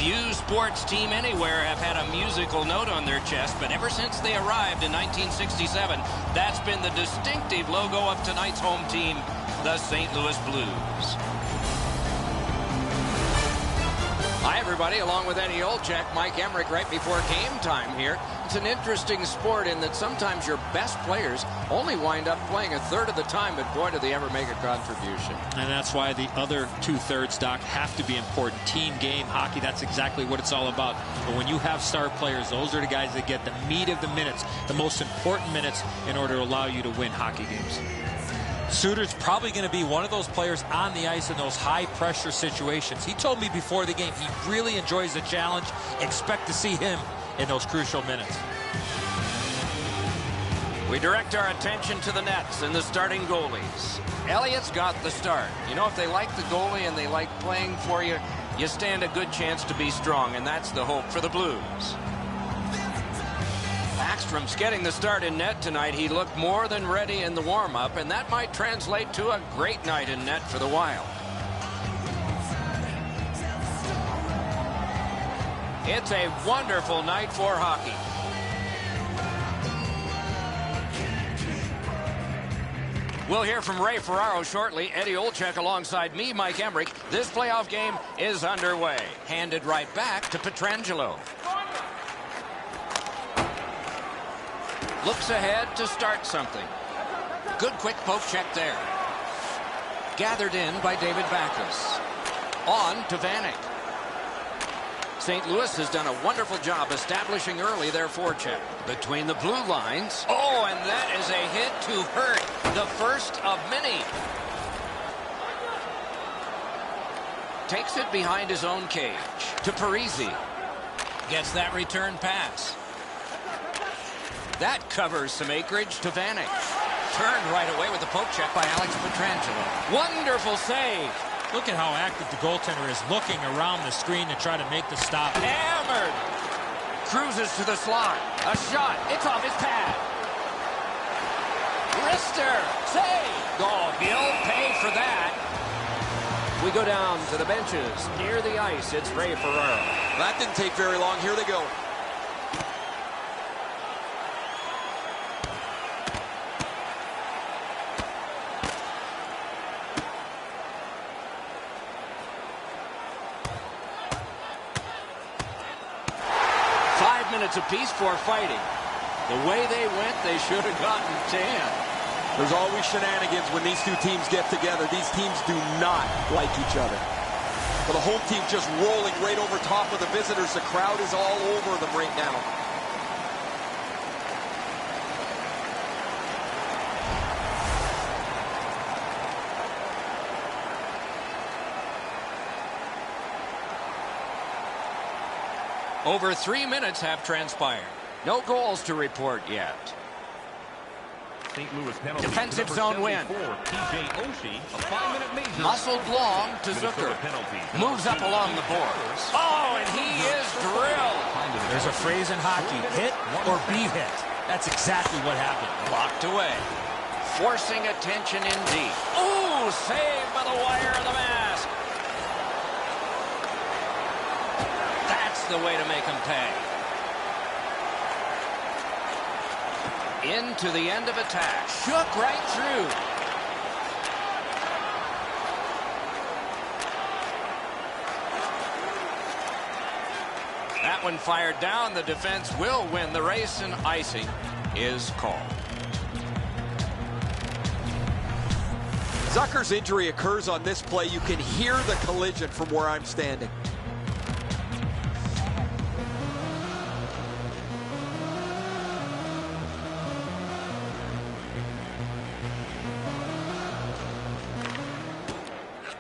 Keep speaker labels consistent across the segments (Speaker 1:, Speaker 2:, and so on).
Speaker 1: Few sports team anywhere have had a musical note on their chest, but ever since they arrived in 1967, that's been the distinctive logo of tonight's home team, the St. Louis Blues. Hi, everybody. Along with Eddie Olczyk, Mike Emmerich right before game time here. It's an interesting sport in that sometimes your best players only wind up playing a third of the time, but boy, do they ever make a contribution.
Speaker 2: And that's why the other two-thirds, Doc, have to be important. Team game, hockey, that's exactly what it's all about. But when you have star players, those are the guys that get the meat of the minutes, the most important minutes in order to allow you to win hockey games.
Speaker 3: Suter's probably going to be one of those players on the ice in those high-pressure situations. He told me before the game he really enjoys the challenge. Expect to see him in those crucial minutes.
Speaker 1: We direct our attention to the nets and the starting goalies. Elliott's got the start. You know, if they like the goalie and they like playing for you, you stand a good chance to be strong, and that's the hope for the Blues. Backstrom's getting the start in net tonight. He looked more than ready in the warm-up, and that might translate to a great night in net for the Wild. It's a wonderful night for hockey. We'll hear from Ray Ferraro shortly. Eddie Olczyk alongside me, Mike Emmerich. This playoff game is underway. Handed right back to Pietrangelo. Looks ahead to start something. Good quick poke check there. Gathered in by David Backes. On to Vanek. St. Louis has done a wonderful job establishing early their forecheck. Between the blue lines. Oh, and that is a hit to hurt. The first of many. Takes it behind his own cage. To Parise. Gets that return pass. That covers some acreage to Vanek. Turned right away with the poke check by Alex Pietrangelo. Wonderful save.
Speaker 3: Look at how active the goaltender is looking around the screen to try to make the stop.
Speaker 1: Hammered. Cruises to the slot. A shot. It's off his pad. Wrister. Save. Oh, he'll pay for that. We go down to the benches. Near the ice, it's Ray Ferraro.
Speaker 4: That didn't take very long. Here they go.
Speaker 1: Minutes apiece for fighting. The way they went, they should have gotten 10.
Speaker 4: There's always shenanigans when these two teams get together. These teams do not like each other. But the home team just rolling right over top of the visitors. The crowd is all over them right now.
Speaker 1: Over 3 minutes have transpired. No goals to report yet.
Speaker 5: St. Louis penalty.
Speaker 1: Defensive zone win.
Speaker 5: TJ Oshie, a 5-minute major.
Speaker 1: Muscled long to Zucker. Moves up along the boards. Oh, and he is drilled.
Speaker 3: There's a phrase in hockey, hit or be hit. That's exactly what happened.
Speaker 1: Blocked away. Forcing attention in deep. Ooh, saved by the wire of the mask. That's the way to make them pay. Into the end of attack. Shook right through. That one fired down. The defense will win the race, and icing is called.
Speaker 4: Zucker's injury occurs on this play. You can hear the collision from where I'm standing.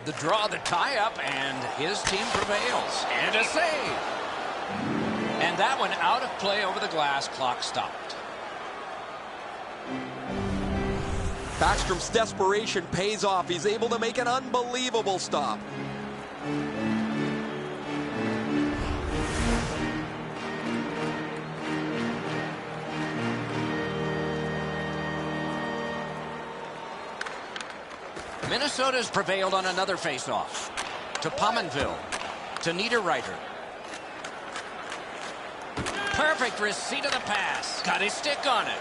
Speaker 1: The draw, the tie-up, and his team prevails. And a save. And that one out of play over the glass. Clock stopped.
Speaker 4: Backstrom's desperation pays off. He's able to make an unbelievable stop.
Speaker 1: Minnesota's prevailed on another faceoff. To Pominville. To Niederreiter. Perfect receipt of the pass. Got his stick on it.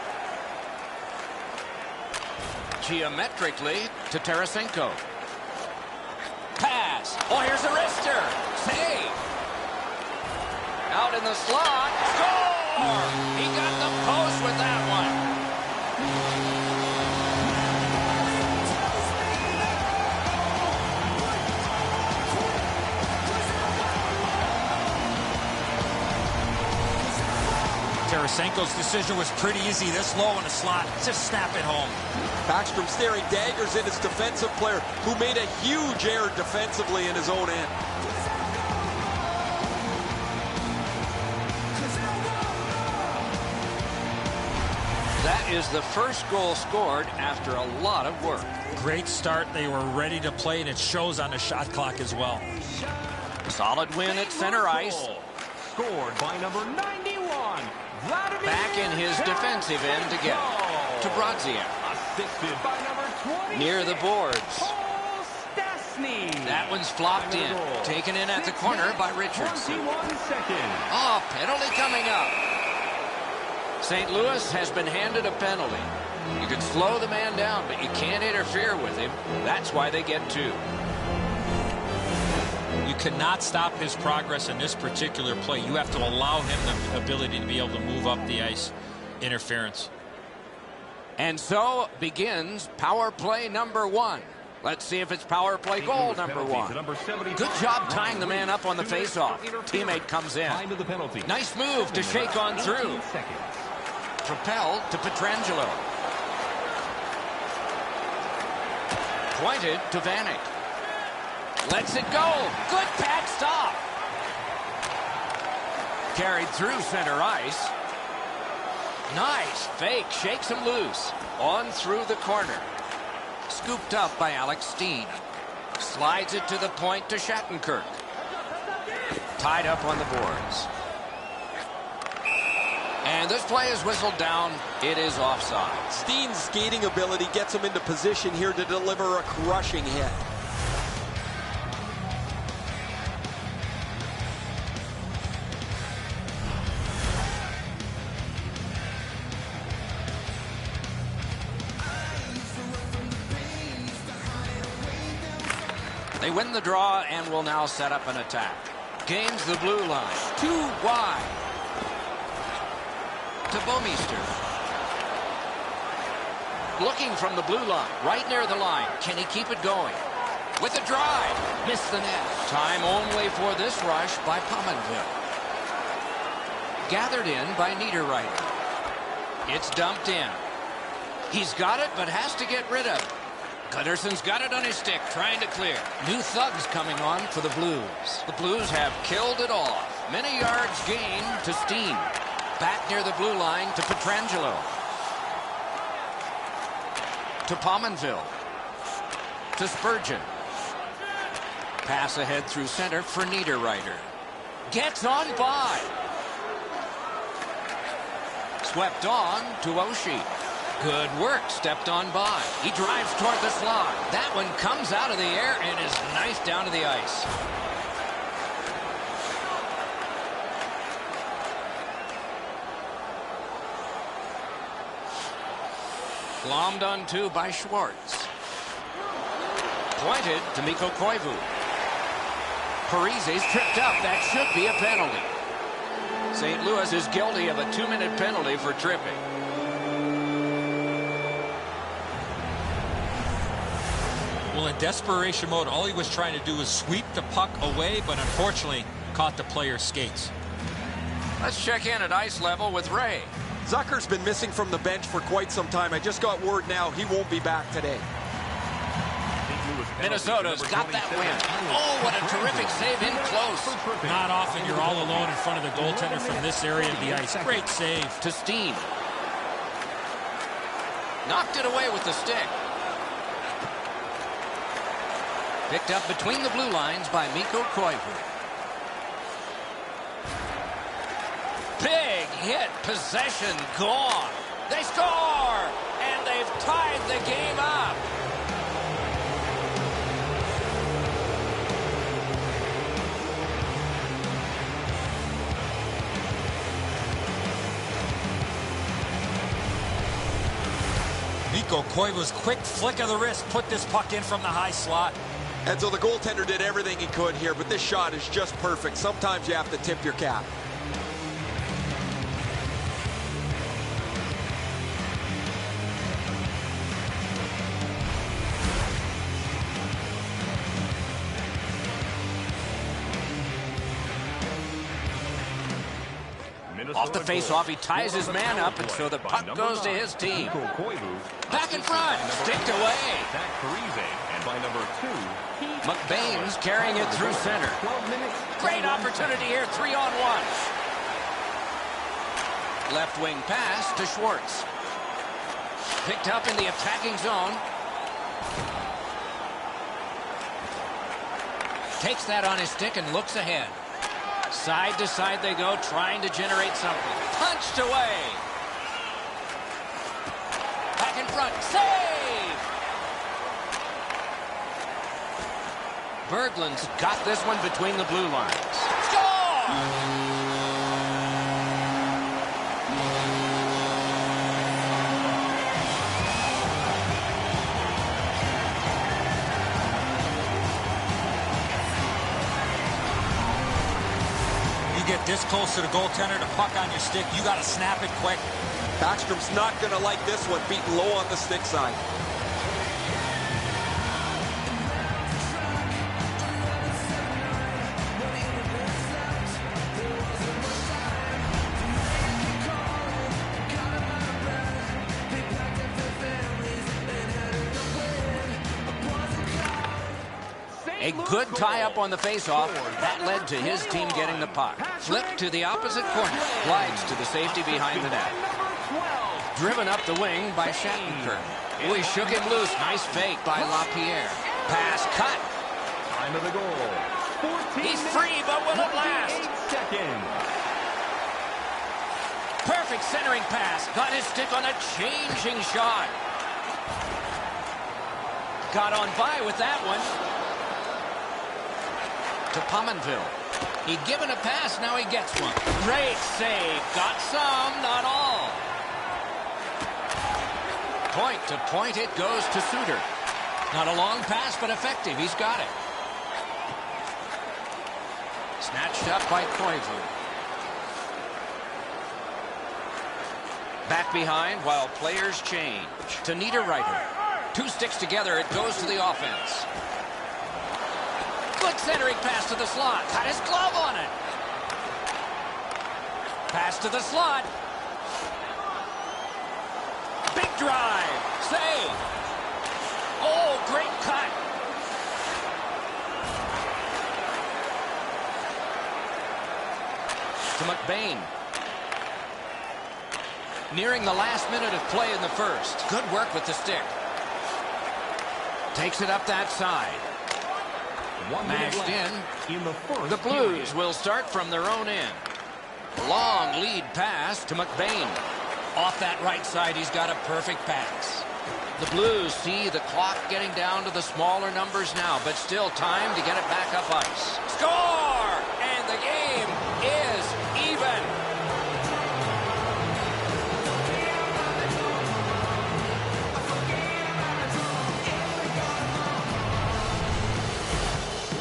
Speaker 1: Geometrically to Tarasenko. Pass. Oh, here's a wrister. Save. Out in the slot. Score! He got the post with that one.
Speaker 3: Tarasenko's decision was pretty easy. This low in the slot, just snap it home.
Speaker 4: Backstrom staring daggers in his defensive player, who made a huge error defensively in his own end.
Speaker 1: That is the first goal scored after a lot of work.
Speaker 2: Great start. They were ready to play, and it shows on the shot clock as well.
Speaker 1: Solid win at center ice.
Speaker 5: Scored by number 91.
Speaker 1: Back in his defensive end to get it. To Brodziak.
Speaker 5: Assisted by number 20.
Speaker 1: Near the boards.
Speaker 5: Stastny.
Speaker 1: That one's flopped in. Taken in at the corner by Richardson.
Speaker 5: 21 seconds.
Speaker 1: Oh, penalty coming up. St. Louis has been handed a penalty. You can slow the man down, but you can't interfere with him. That's why they get two.
Speaker 2: You cannot stop his progress in this particular play. You have to allow him the ability to be able to move up the ice. Interference.
Speaker 1: And so begins power play number one. Let's see if it's power play goal number one. Good job tying the man up on the faceoff. Teammate comes in. Nice move to shake on through. Propelled to Pietrangelo. Pointed to Vanek. Lets it go. Good pad stop. Carried through center ice. Nice fake. Shakes him loose. On through the corner. Scooped up by Alex Steen. Slides it to the point to Shattenkirk. Tied up on the boards. And this play is whistled down. It is offside.
Speaker 4: Steen's skating ability gets him into position here to deliver a crushing hit.
Speaker 1: They win the draw and will now set up an attack. Gains the blue line. Too wide. To Bouwmeester. Looking from the blue line. Right near the line. Can he keep it going? With a drive. Missed the net. Time only for this rush by Pominville. Gathered in by Niederreiter. It's dumped in. He's got it, but has to get rid of it. Gunnarson's got it on his stick, trying to clear. New thugs coming on for the Blues. The Blues have killed it off. Many yards gained to Steen. Back near the blue line to Pietrangelo. To Pominville. To Spurgeon. Pass ahead through center for Niederreiter. Gets on by. Swept on to Oshie. Good work, stepped on by. He drives toward the slot. That one comes out of the air and is knifed down to the ice. Glommed on two by Schwartz. Pointed to Mikko Koivu. Parise's tripped up. That should be a penalty. St. Louis is guilty of a 2-minute penalty for tripping.
Speaker 2: Well, in desperation mode, all he was trying to do was sweep the puck away, but unfortunately caught the player's skates.
Speaker 1: Let's check in at ice level with Ray.
Speaker 4: Zucker's been missing from the bench for quite some time. I just got word now he won't be back today.
Speaker 1: Minnesota's got that win. Oh, what a terrific save in close.
Speaker 2: Not often you're all alone in front of the goaltender from this area of the ice. Great save.
Speaker 1: To Steen. Knocked it away with the stick. Picked up between the blue lines by Mikko Koivu. Big hit. Possession gone. They score! And they've tied the game up.
Speaker 3: Mikko Koivu's quick flick of the wrist put this puck in from the high slot.
Speaker 4: And so the goaltender did everything he could here, but this shot is just perfect. Sometimes you have to tip your cap.
Speaker 1: Off the face-off, he ties his man up, and so the puck goes to his team. Back in front, sticked away. McBain's carrying it through center. Great opportunity here, 3-on-1. Left wing pass to Schwartz. Picked up in the attacking zone. Takes that on his stick and looks ahead. Side to side they go, trying to generate something. Punched away. Back in front. Save! Berglund's got this one between the blue lines. Score!
Speaker 3: Get this close to the goaltender, the puck on your stick, you got to snap it quick.
Speaker 4: Backstrom's not going to like this one, beaten low on the stick side.
Speaker 1: A good tie-up on the face-off. That led to his team getting the puck. Flip to the opposite corner. Glides to the safety behind the net. Driven up the wing by Shattenkirk. Oh, he shook him loose. Nice fake by LaPierre. Pass cut.
Speaker 5: Time of the goal.
Speaker 1: He's free, but will it last? Perfect centering pass. Got his stick on a changing shot. Got on by with that one. To Pominville. He'd given a pass, now he gets one. Great save. Got some, not all. Point to point it goes to Suter. Not a long pass, but effective. He's got it. Snatched up by Koivu. Back behind while players change. To Niederreiter. Two sticks together, it goes to the offense. Good centering pass to the slot. Got his glove on it. Pass to the slot. Big drive. Save. Oh, great cut. To McBain. Nearing the last minute of play in the first. Good work with the stick. Takes it up that side. Mashed in. The Blues will start from their own end. Long lead pass to McBain. Off that right side, he's got a perfect pass. The Blues see the clock getting down to the smaller numbers now, but still time to get it back up ice. Score! And the game is even.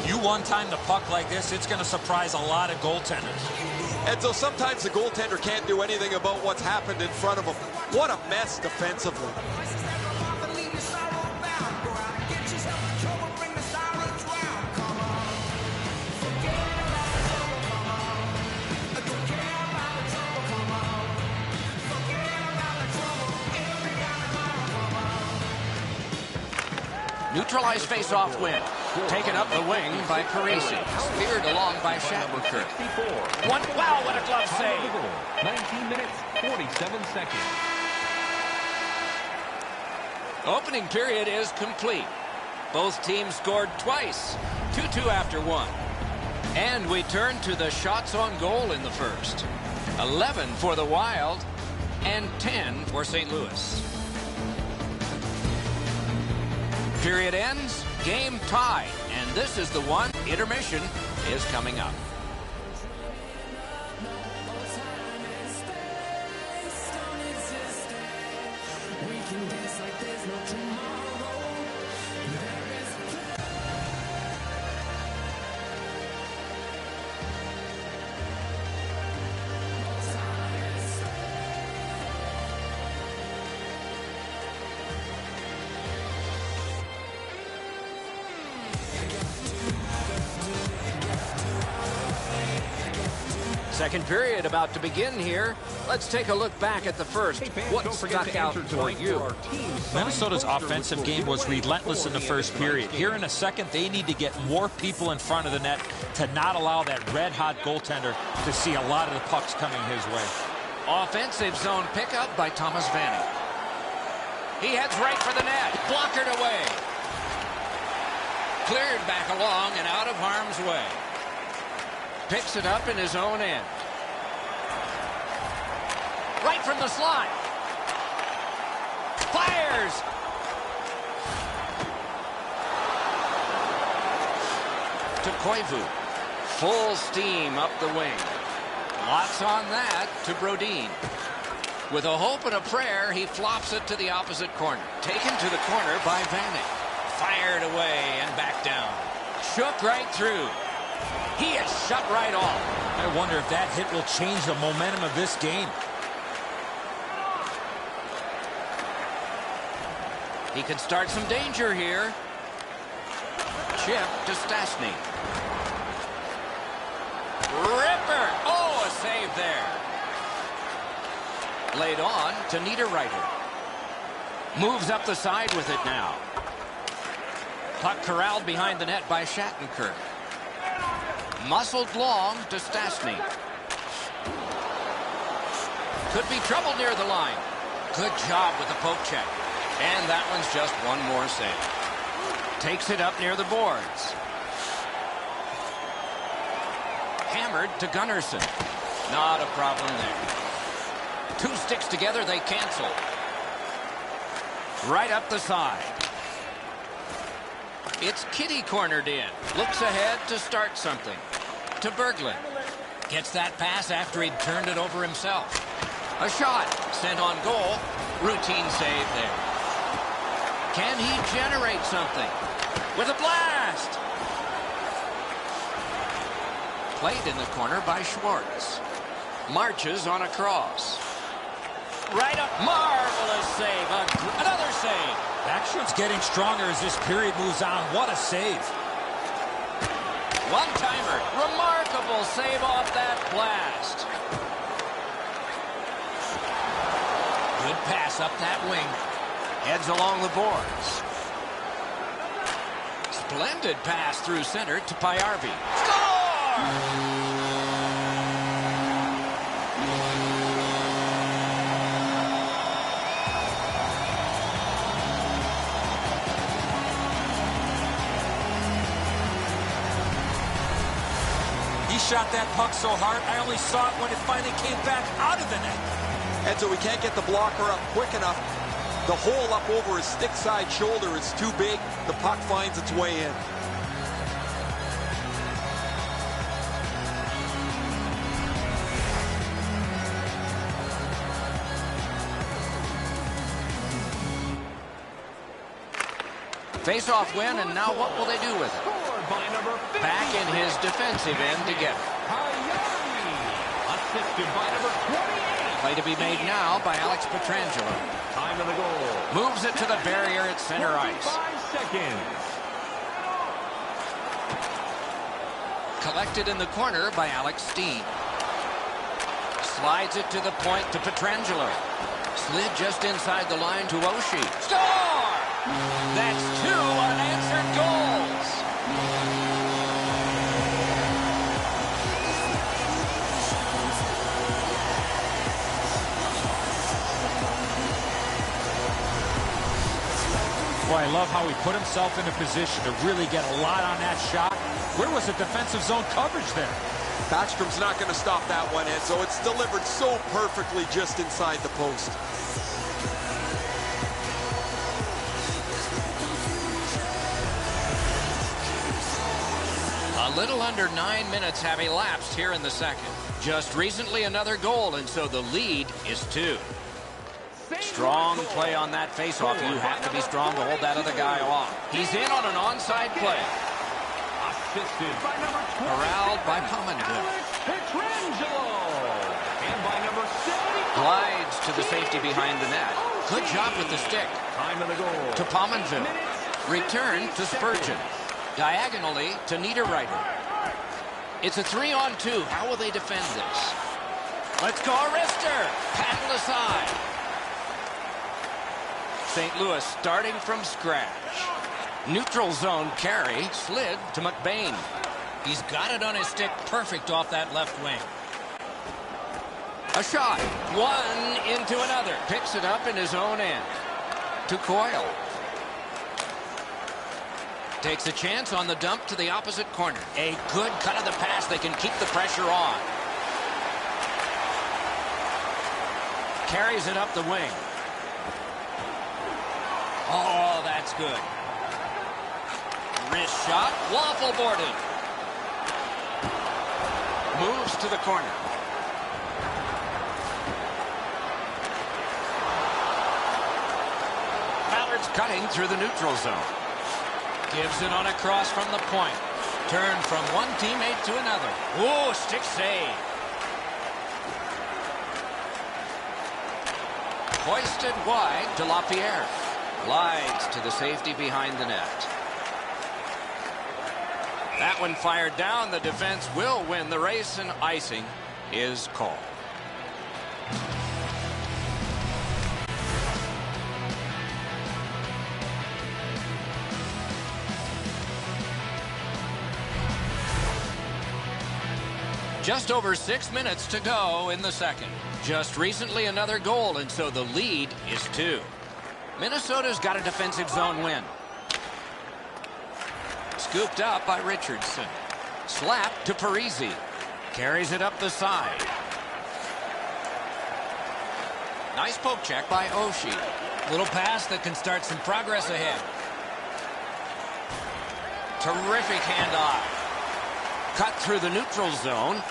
Speaker 3: You one-time the puck like this, it's going to surprise a lot of goaltenders.
Speaker 4: And so sometimes the goaltender can't do anything about what's happened in front of him. What a mess defensively.
Speaker 1: Neutralized face-off win. Taken up the wing by Parisi. Speared along by Shattenkirk. Wow, what a glove save.
Speaker 5: 19 minutes, 47 seconds.
Speaker 1: Opening period is complete. Both teams scored twice. 2-2 after one. And we turn to the shots on goal in the first. 11 for the Wild and 10 for St. Louis. Period ends, game tied, and this is the one. Intermission is coming up.
Speaker 6: We can dance like there's
Speaker 1: Second period about to begin here. Let's take a look back at the first. What stuck out for you?
Speaker 3: Minnesota's offensive game was relentless in the first period. Here in the second, they need to get more people in front of the net to not allow that red-hot goaltender to see a lot of the pucks coming his way.
Speaker 1: Offensive zone pickup by Thomas Vanek. He heads right for the net. Blockered away. Cleared back along and out of harm's way. Picks it up in his own end. Right from the slot. Fires. To Koivu. Full steam up the wing. Lots on that to Brodin. With a hope and a prayer, he flops it to the opposite corner. Taken to the corner by Vanek. Fired away and back down. Shook right through. He is shut right off.
Speaker 3: I wonder if that hit will change the momentum of this game.
Speaker 1: He could start some danger here. Chip to Stastny. Ripper! Oh, a save there. Laid on to Niederreiter. Moves up the side with it now. Puck corralled behind the net by Shattenkirk. Muscled long to Stastny. Could be trouble near the line. Good job with the poke check. And that one's just one more save. Takes it up near the boards. Hammered to Gunnarsson. Not a problem there. Two sticks together, they cancel. Right up the side. It's Kitty cornered in. Looks ahead to start something. To Berglund. Gets that pass after he'd turned it over himself. A shot sent on goal. Routine save there. Can he generate something? With a blast! Played in the corner by Schwartz. Marches on a cross. Right up. Marvelous save. Another save.
Speaker 3: Backstrom's getting stronger as this period moves on. What a save.
Speaker 1: One-timer. Remarkable save off that blast. Good pass up that wing. Heads along the boards. Splendid pass through center to Pajärvi. Score!
Speaker 3: Shot that puck so hard, I only saw it when it finally came back out of the net.
Speaker 4: And so we can't get the blocker up quick enough. The hole up over his stick side shoulder is too big. The puck finds its way in.
Speaker 1: Face-off win, and now what will they do with it? Back in his defensive end together.
Speaker 5: Assisted by number 28.
Speaker 1: Play to be made now by Alex Pietrangelo.
Speaker 5: Time of the goal.
Speaker 1: Moves it to the barrier at center ice.
Speaker 5: 5 seconds.
Speaker 1: Collected in the corner by Alex Steen. Slides it to the point to Pietrangelo. Slid just inside the line to Oshie. Score! That's 2 unanswered goals.
Speaker 3: Boy, I love how he put himself in a position to really get a lot on that shot. Where was the defensive zone coverage there?
Speaker 4: Backstrom's not going to stop that one, Ed, so it's delivered so perfectly just inside the post.
Speaker 1: A little under 9 minutes have elapsed here in the second. Just recently another goal, and so the lead is 2. Strong play on that faceoff. You have to be strong to hold that other guy off. He's in on an onside play.
Speaker 5: Assisted by number 20.
Speaker 1: Corralled by Pominville.
Speaker 5: Pietrangelo. And by number 70.
Speaker 1: Glides to the safety behind the net. Good job with the stick.
Speaker 5: Time of the goal.
Speaker 1: To Pominville. Return to Spurgeon. Diagonally to Niederreiter. It's a 3-on-2. How will they defend this? Let's go, Arister. Paddled aside. St. Louis starting from scratch. Neutral zone carry slid to McBain. He's got it on his stick perfect off that left wing. A shot. One into another. Picks it up in his own end. To Coyle. Takes a chance on the dump to the opposite corner. A good cut of the pass. They can keep the pressure on. Carries it up the wing. Oh, that's good. Wrist shot. Waffle boarded. Moves to the corner. Ballard's cutting through the neutral zone. Gives it on a cross from the point. Turn from one teammate to another. Ooh, stick save. Hoisted wide to LaPierre. Glides to the safety behind the net. That one fired down. The defense will win the race, and icing is called. Just over 6 minutes to go in the second. Just recently another goal, and so the lead is 2. Minnesota's got a defensive zone win. Scooped up by Richardson. Slap to Parisi. Carries it up the side. Nice poke check by Oshie. Little pass that can start some progress ahead. Terrific handoff. Cut through the neutral zone.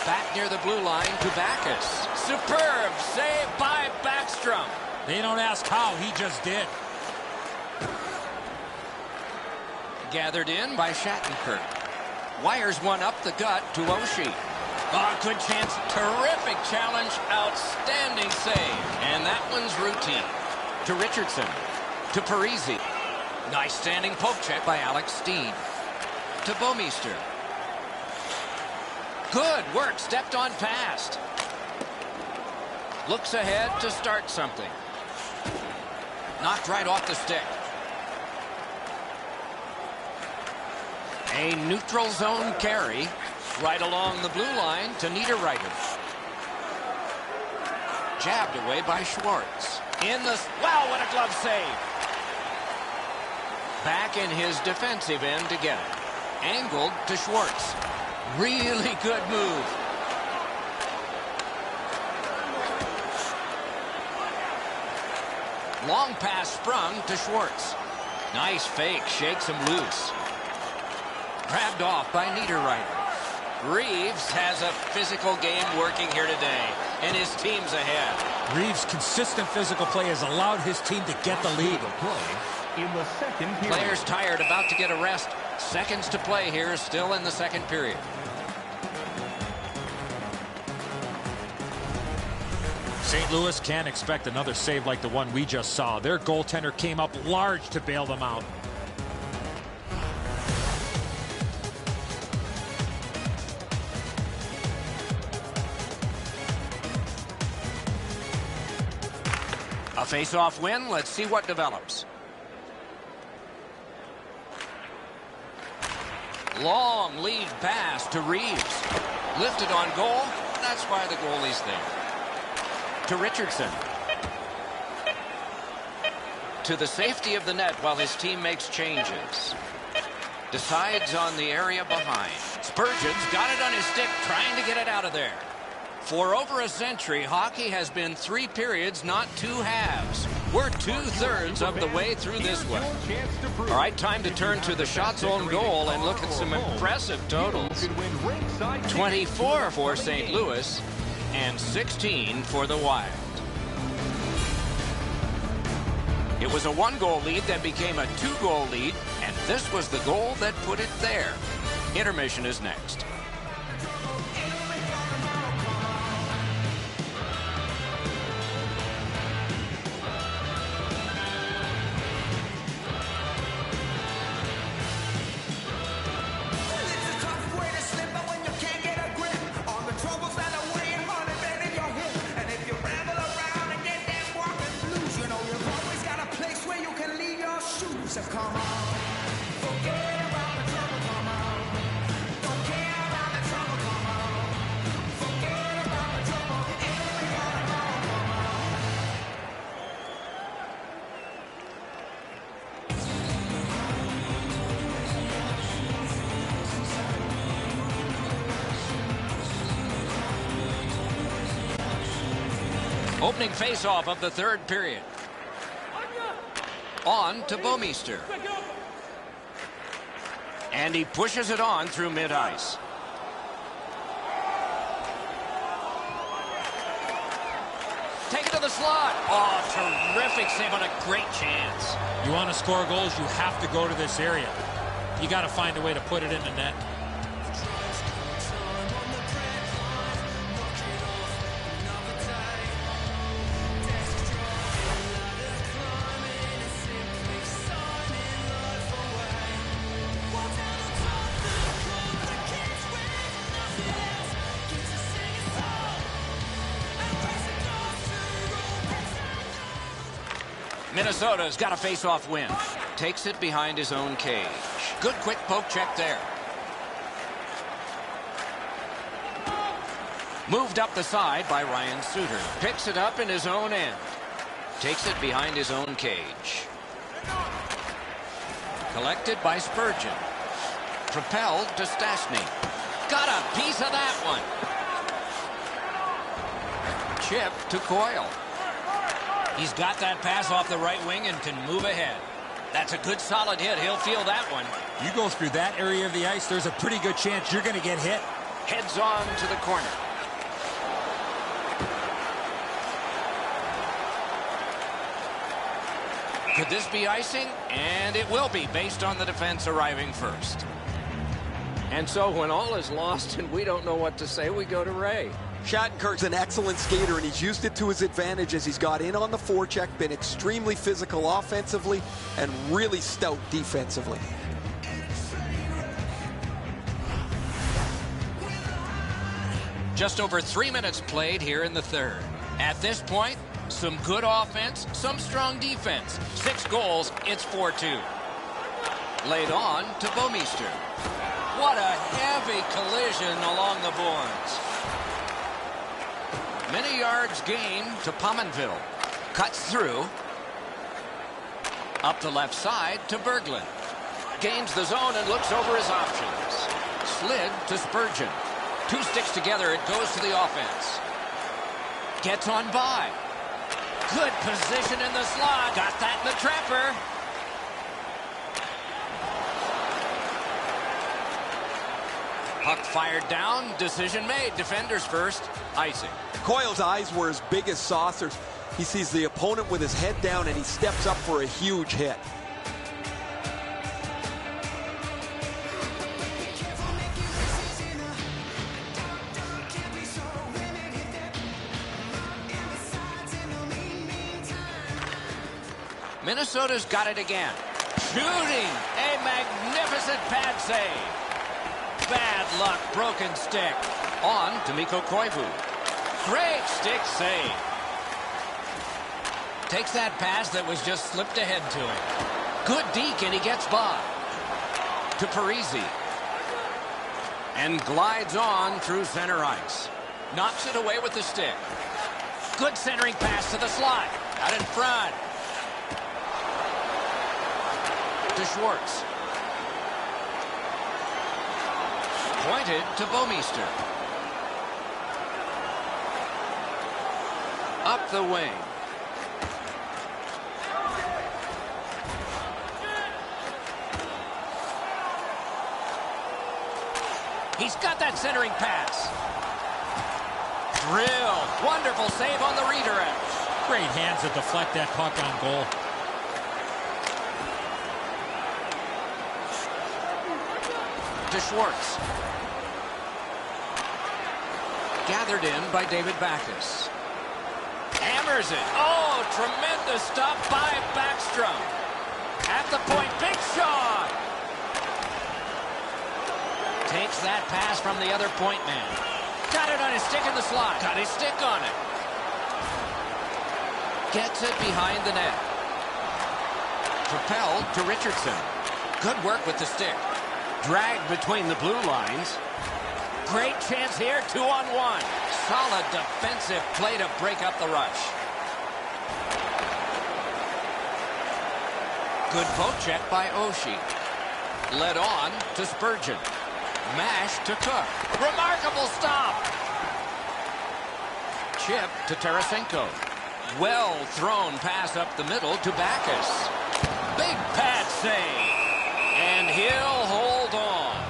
Speaker 1: Back near the blue line to Backus. Superb save by Backstrom.
Speaker 3: They don't ask how, he just did.
Speaker 1: Gathered in by Shattenkirk. Wires one up the gut to Oshie. Oh, good chance. Terrific challenge. Outstanding save. And that one's routine. To Richardson. To Parisi. Nice standing poke check by Alex Steen. To Bouwmeester. Good work. Stepped on past. Looks ahead to start something. Knocked right off the stick. A neutral zone carry right along the blue line to Niederreiter. Jabbed away by Schwartz. In the... Wow, what a glove save. Back in his defensive end to get it. Angled to Schwartz. Really good move. Long pass sprung to Schwartz. Nice fake. Shakes him loose. Grabbed off by Niederreiter. Reeves has a physical game working here today, and his team's ahead.
Speaker 3: Reeves' consistent physical play has allowed his team to get the lead.
Speaker 5: In the second period.
Speaker 1: Players tired, about to get a rest. Seconds to play here, still in the second period.
Speaker 3: St. Louis can't expect another save like the one we just saw. Their goaltender came up large to bail them out.
Speaker 1: A face-off win. Let's see what develops. Long lead pass to Reeves. Lifted on goal. That's why the goalie's there. To Richardson. To the safety of the net while his team makes changes. Decides on the area behind. Spurgeon's got it on his stick, trying to get it out of there. For over a century, hockey has been 3 periods, not 2 halves. We're 2/3 of the way through this one. All right, time to turn to the shots on goal and look at some impressive totals. 24 for St. Louis and 16 for the Wild. It was a 1-goal lead that became a 2-goal lead, and this was the goal that put it there. Intermission is next. Opening face-off of the third period. On to Bouwmeester. And he pushes it on through mid-ice. Take it to the slot. Oh, terrific save on a great chance.
Speaker 3: You want to score goals, you have to go to this area. You got to find a way to put it in the net.
Speaker 1: Minnesota's got a face-off win. Takes it behind his own cage. Good quick poke check there. Moved up the side by Ryan Suter. Picks it up in his own end. Takes it behind his own cage. Collected by Spurgeon. Propelled to Stastny. Got a piece of that one. Chip to Coyle. He's got that pass off the right wing and can move ahead. That's a good solid hit. He'll feel that one.
Speaker 3: You go through that area of the ice, there's a pretty good chance you're going to get hit.
Speaker 1: Heads on to the corner. Could this be icing? And it will be, based on the defense arriving first. And so when all is lost and we don't know what to say, we go to Ray.
Speaker 4: Shattenkirk's an excellent skater, and he's used it to his advantage as he's got in on the forecheck, been extremely physical offensively, and really stout defensively.
Speaker 1: Just over 3 minutes played here in the third. At this point, some good offense, some strong defense. 6 goals, it's 4-2. Laid on to Bouwmeester. What a heavy collision along the boards. Many yards gained to Pominville. Cuts through. Up the left side to Berglund. Gains the zone and looks over his options. Slid to Spurgeon. 2 sticks together, it goes to the offense. Gets on by. Good position in the slot. Got that in the trapper. Puck fired down. Decision made. Defenders first. Icing.
Speaker 4: Coyle's eyes were as big as saucers. He sees the opponent with his head down, and he steps up for a huge hit.
Speaker 1: Minnesota's got it again. Shooting. A magnificent pad save. Bad luck. Broken stick. On to Mikko Koivu. Great stick save. Takes that pass that was just slipped ahead to him. Good deke, and he gets by. To Parisi. And glides on through center ice. Knocks it away with the stick. Good centering pass to the slot. Out in front. To Schwartz. Pointed to Bouwmeester. Up the wing. He's got that centering pass. Drill. Wonderful save on the redirect.
Speaker 3: Great hands to deflect that puck on goal.
Speaker 1: To Schwartz. Gathered in by David Backes. Hammers it. Oh, tremendous stop by Backstrom. At the point, big shot. Takes that pass from the other point man. Got it on his stick in the slot. Got his stick on it. Gets it behind the net. Propelled to Richardson. Good work with the stick. Dragged between the blue lines. Great chance here, 2-on-1. Solid defensive play to break up the rush. Good poke check by Oshie. Led on to Spurgeon. Mash to Cook. Remarkable stop. Chip to Tarasenko. Well thrown pass up the middle to Backus. Big pad save. And he'll hold on.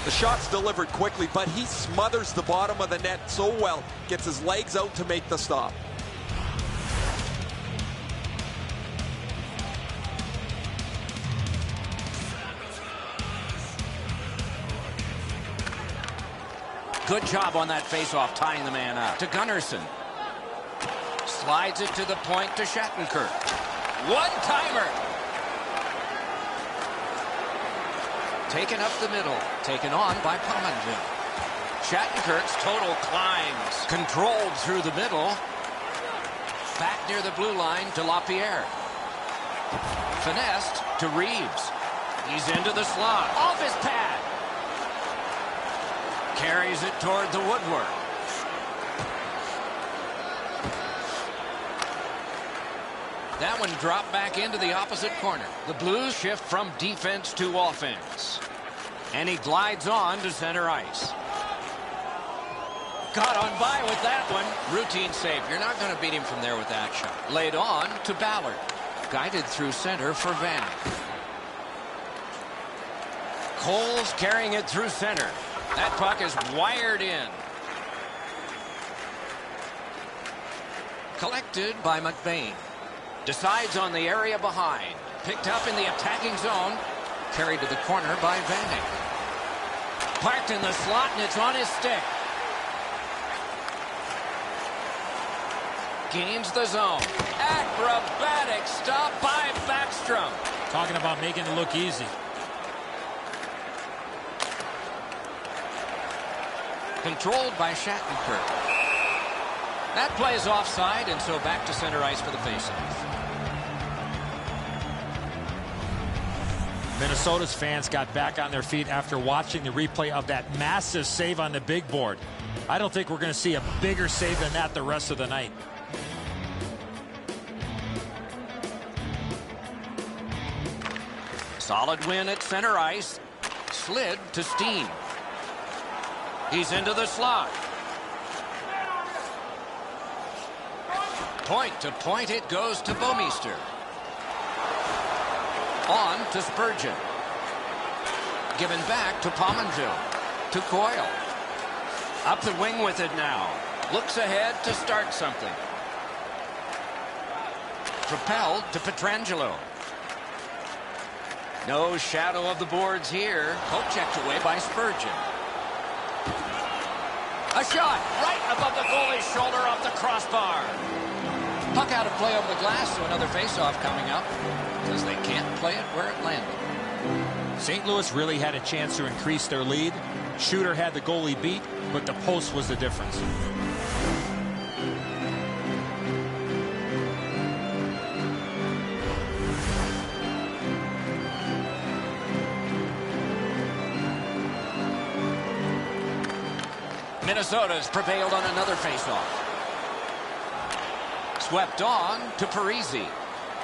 Speaker 4: The shot's delivered quickly, but he smothers the bottom of the net so well. Gets his legs out to make the stop.
Speaker 1: Good job on that faceoff, tying the man up. To Gunnarsson. Slides it to the point to Shattenkirk. One-timer. Taken up the middle. Taken on by Pominville. Shattenkirk's total climbs. Controlled through the middle. Back near the blue line to LaPierre. Finessed to Reeves. He's into the slot. Off his pad. Carries it toward the woodwork. That one dropped back into the opposite corner. The Blues shift from defense to offense. And he glides on to center ice. Got on by with that one. Routine save. You're not going to beat him from there with that shot. Laid on to Ballard. Guided through center for Vanek. Cole's carrying it through center. That puck is wired in. Collected by McBain. Decides on the area behind. Picked up in the attacking zone. Carried to the corner by Vanek. Parked in the slot, and it's on his stick. Gains the zone. Acrobatic stop by Backstrom.
Speaker 3: Talking about making it look easy.
Speaker 1: Controlled by Shattenkirk. That play is offside, and so back to center ice for the faceoff.
Speaker 3: Minnesota's fans got back on their feet after watching the replay of that massive save on the big board. I don't think we're going to see a bigger save than that the rest of the night.
Speaker 1: Solid win at center ice. Slid to Steen. He's into the slot. Point to point it goes to Bouwmeester. On to Spurgeon. Given back to Pominville. To Coyle. Up the wing with it now. Looks ahead to start something. Propelled to Pietrangelo. No shadow of the boards here. Poke checked away by Spurgeon. A shot right above the goalie's shoulder off the crossbar. Puck out of play over the glass, so another faceoff coming up because they can't play it where it landed.
Speaker 3: St. Louis really had a chance to increase their lead. Shooter had the goalie beat, but the post was the difference.
Speaker 1: Minnesota's prevailed on another faceoff. Swept on to Parisi.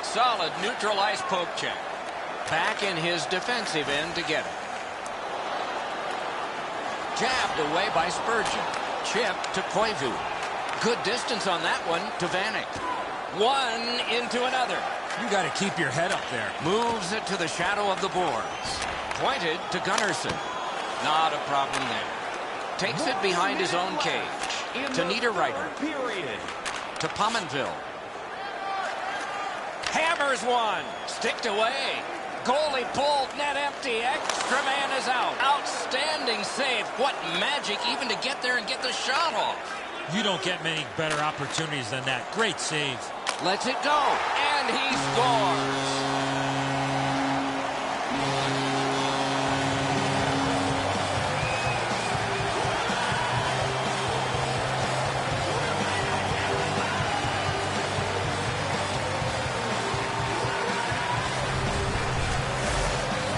Speaker 1: Solid neutral ice poke check. Back in his defensive end to get it. Jabbed away by Spurgeon. Chip to Koivu. Good distance on that one to Vanek. One into another.
Speaker 3: You got to keep your head up there.
Speaker 1: Moves it to the shadow of the boards. Pointed to Gunnarsson. Not a problem there. Takes it behind his own cage. To Niederreiter. To Pominville. Hammers one. Sticked away. Goalie pulled, net empty. Extra man is out. Outstanding save. What magic even to get there and get the shot off.
Speaker 3: You don't get many better opportunities than that. Great save.
Speaker 1: Lets it go. And he scores.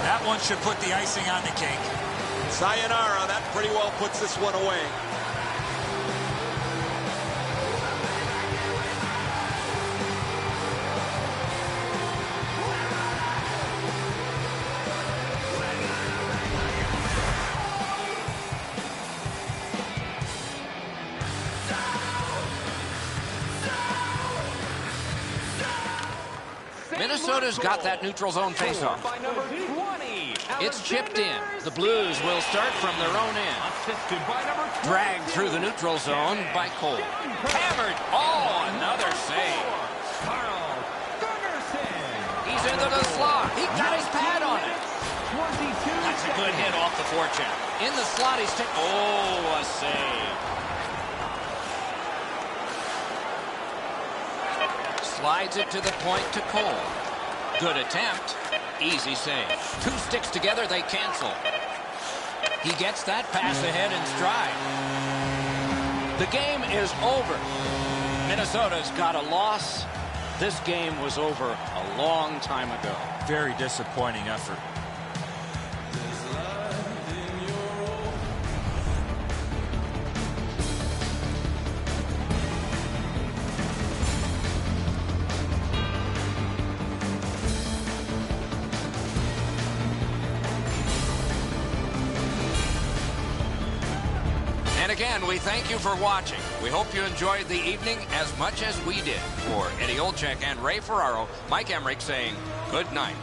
Speaker 3: That one should put the icing on the cake.
Speaker 4: Sayonara, that pretty well puts this one away.
Speaker 1: Minnesota's got that neutral zone faceoff.
Speaker 5: By number 20.
Speaker 1: It's chipped in. The Blues will start from their own end.
Speaker 5: Assisted by number 20.
Speaker 1: Dragged through the neutral zone by Cole. Hammered. Oh, another save.
Speaker 5: Carl Gunnarsson.
Speaker 1: He's into the slot. He got his pad on it.
Speaker 5: 22.
Speaker 1: That's a good hit off the forecheck. In the slot, he's oh, a save. Slides it to the point to Cole. Good attempt. Easy save. Two sticks together, they cancel. He gets that pass ahead in stride. The game is over. Minnesota's got a loss. This game was over a long time ago.
Speaker 3: Very disappointing effort.
Speaker 1: And again, we thank you for watching. We hope you enjoyed the evening as much as we did. For Eddie Olczyk and Ray Ferraro, Mike Emmerich saying good night.